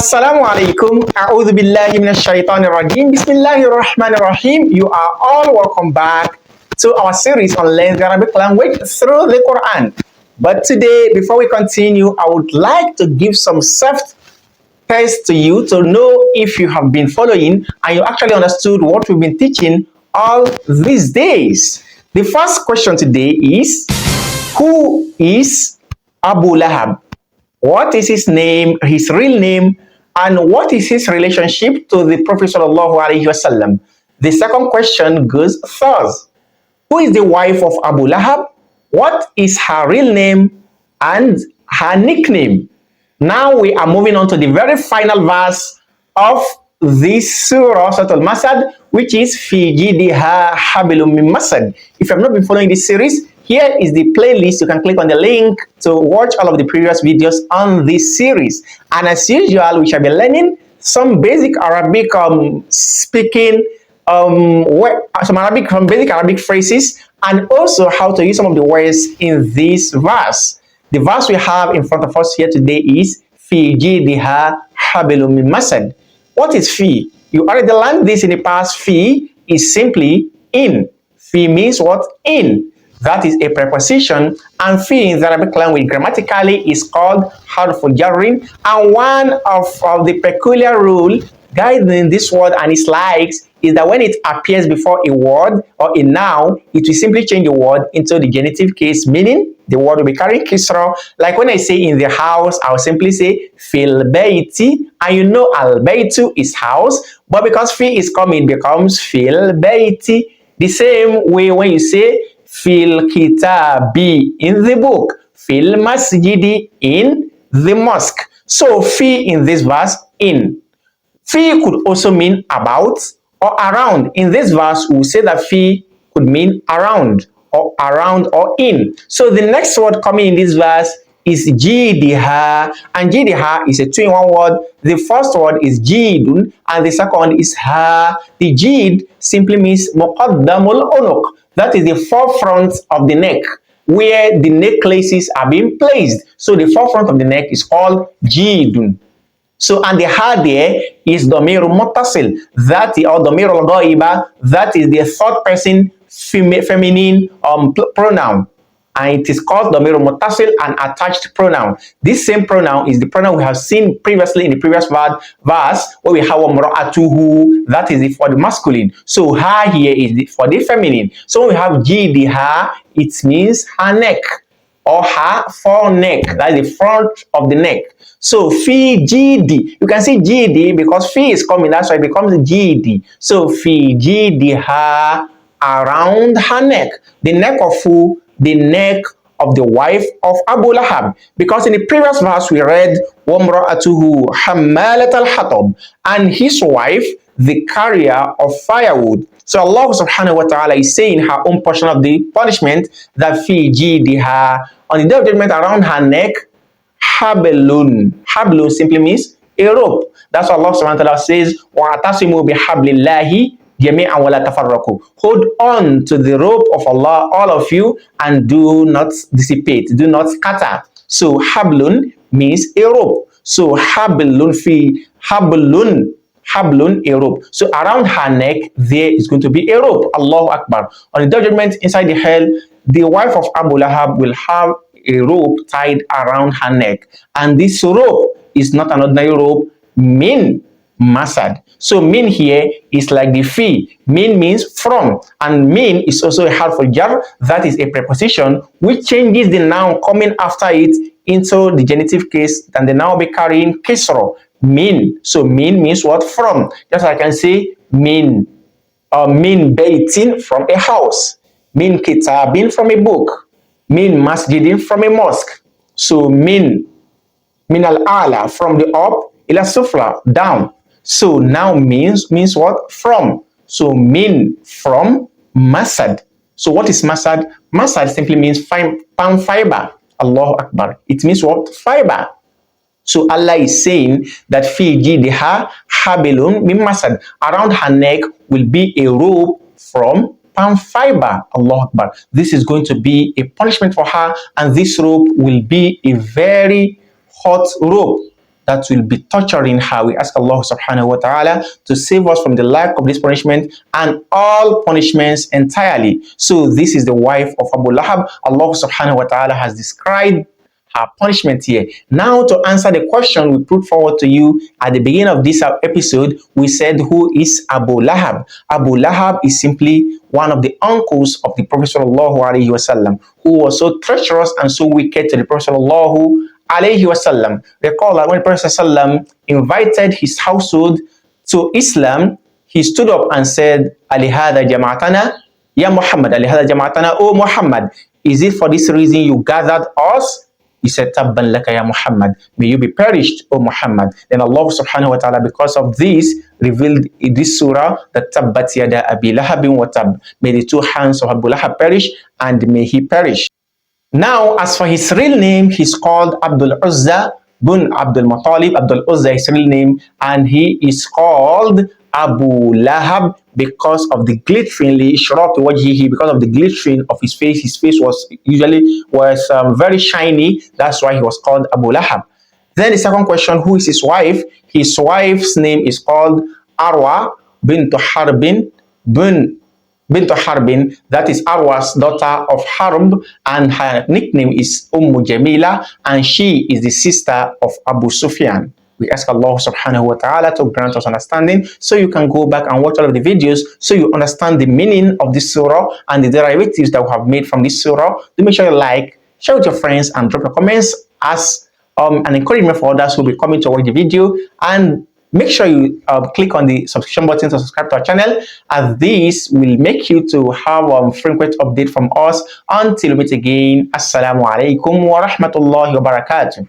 Assalamu alaikum. A'udhu billahi minash shaitanir rajim. Bismillahir rahmanir rahim. You are all welcome back to our series on learning the Arabic language through the Quran. But today, before we continue, I would like to give some soft test to you to know if you have been following and you actually understood what we've been teaching all these days. The first question today is, who is Abu Lahab? What is his name, his real name, and what is his relationship to the Prophet Sallallahu Alaihi Wasallam? The second question goes thus: who is the wife of Abu Lahab? What is her real name and her nickname? Now we are moving on to the very final verse of this Surah, Suratul Masad, which is Fi Jidiha Habilum Min Masad. If you have not been following this series, here is the playlist. You can click on the link to watch all of the previous videos on this series. And as usual, we shall be learning some basic Arabic speaking, some basic Arabic phrases, and also how to use some of the words in this verse. The verse we have in front of us here today is Fi Jidiha Habilum Min Masad. What is fi? You already learned this in the past. Fi is simply in. Fi means what? In. That is a preposition, and fi in the Arabic language grammatically is called harful jarrin. And one of the peculiar rule guiding this word and its likes is that when it appears before a word or a noun, it will simply change the word into the genitive case, meaning the word will be carrying kisra. Like when I say in the house, I'll simply say fil bayti, and you know al baytu is house, but because fi is coming, it becomes fil bayti. The same way when you say fil kitabi, in the book, fil masjidi, in the mosque. So fi in this verse, in. Fi could also mean about or around. In this verse, we will say that fi could mean around or in. So the next word coming in this verse is jidiha, and jidiha is a two-in-one word. The first word is jidun and the second one is ha. The jid simply means muqaddamul unuq. That is the forefront of the neck, where the necklaces are being placed. So the forefront of the neck is called jidun. So, and the ha there is domiru muttasil, that is, or domiru al-ghaiba, that is the third person feminine pronoun, and it is called domiru muttasil, an attached pronoun. This same pronoun is the pronoun we have seen previously in the previous verse where we have mra'atuhu, that is for the masculine. So ha here is for the feminine. So when we have jidiha, it means her neck or her foreneck, that is the front of the neck. So fi gd, you can see gd because fi is coming, that's why it becomes gd. So fi gdha, around her neck. The neck of who? The neck of the wife of Abu Lahab. Because in the previous verse we read wamra'atuhu hammalat al-hatab, and his wife the carrier of firewood. So Allah subhanahu wa ta'ala is saying her own portion of the punishment, that fi jidha, on the day of judgment, around her neck, hablun. Hablun simply means a rope. That's what Allah subhanahu wa ta'ala says, wa'atasimu bihablillahi jami'an wa la tafarraqu. Hold on to the rope of Allah, all of you, and do not dissipate, do not scatter. So hablun means a rope. So hablun fi hablun, a rope. So around her neck there is going to be a rope. Allahu Akbar. On the day of judgment inside the hell, the wife of Abu Lahab will have a rope tied around her neck, and this rope is not an ordinary rope, min masad. So min here is like the fi. Min means from, and min is also a harful jar, that is a preposition which changes the noun coming after it into the genitive case, and the noun will be carrying kisra, min. So min means what? From. Just like I can say min baitin, from a house, min kitabin, from a book, min masjidin, from a mosque. So min al-ala, from the up, ila sufla, down. So now means what? From. So min, from, masad. So what is masad? Masad simply means palm fiber. Allahu Akbar. It means what? Fiber. So Allah is saying that fi jidha habilun min masad, around her neck will be a rope from palm fiber. Allah Akbar. This is going to be a punishment for her, and this rope will be a very hot rope. that will be torturing her. We ask Allah subhanahu wa ta'ala to save us from the lack of this punishment and all punishments entirely. So this is the wife of Abu Lahab. Allah subhanahu wa ta'ala has described her punishment here. Now, to answer the question we put forward to you at the beginning of this episode, we said, who is Abu Lahab? Abu Lahab is simply one of the uncles of the Prophet sallallahu alaihi wasallam, who was so treacherous and so wicked to the Prophet sallallahu alaihi wasallam. Recall that when the Prophet sallallahu invited his household to Islam, he stood up and said, "Alihada jama'atana, ya Muhammad, alihada jama'atana, O Muhammad, is it for this reason you gathered us?" He said, "Tabban laka ya Muhammad, may you be perished, O Muhammad." Then Allah subhanahu wa ta'ala, because of this, revealed in this surah that Tabbat yada Abi Lahabin wa tab. May the two hands of Abu Lahab perish, and may he perish. Now, as for his real name, he's called Abdul Uzza bin Abdul Muttalib. Abdul Uzza is his real name, and he is called Abu Lahab because of the glittering, because of the glittering of his face. His face was very shiny. That's why he was called Abu Lahab. Then the second question, who is his wife? His wife's name is called Arwa bint Harbin Harbin. That is Arwa's daughter of Harb, and her nickname is Jamila, and she is the sister of Abu Sufyan. We ask Allah subhanahu wa ta'ala to grant us understanding, so you can go back and watch all of the videos so you understand the meaning of this surah and the derivatives that we have made from this surah. Do make sure you like, share with your friends, and drop your comments as an encouragement for others who will be coming to watch the video. And make sure you click on the subscription button to subscribe to our channel, as this will make you to have frequent update from us. Until we meet again, assalamu alaikum wa rahmatullahi wa barakatuh.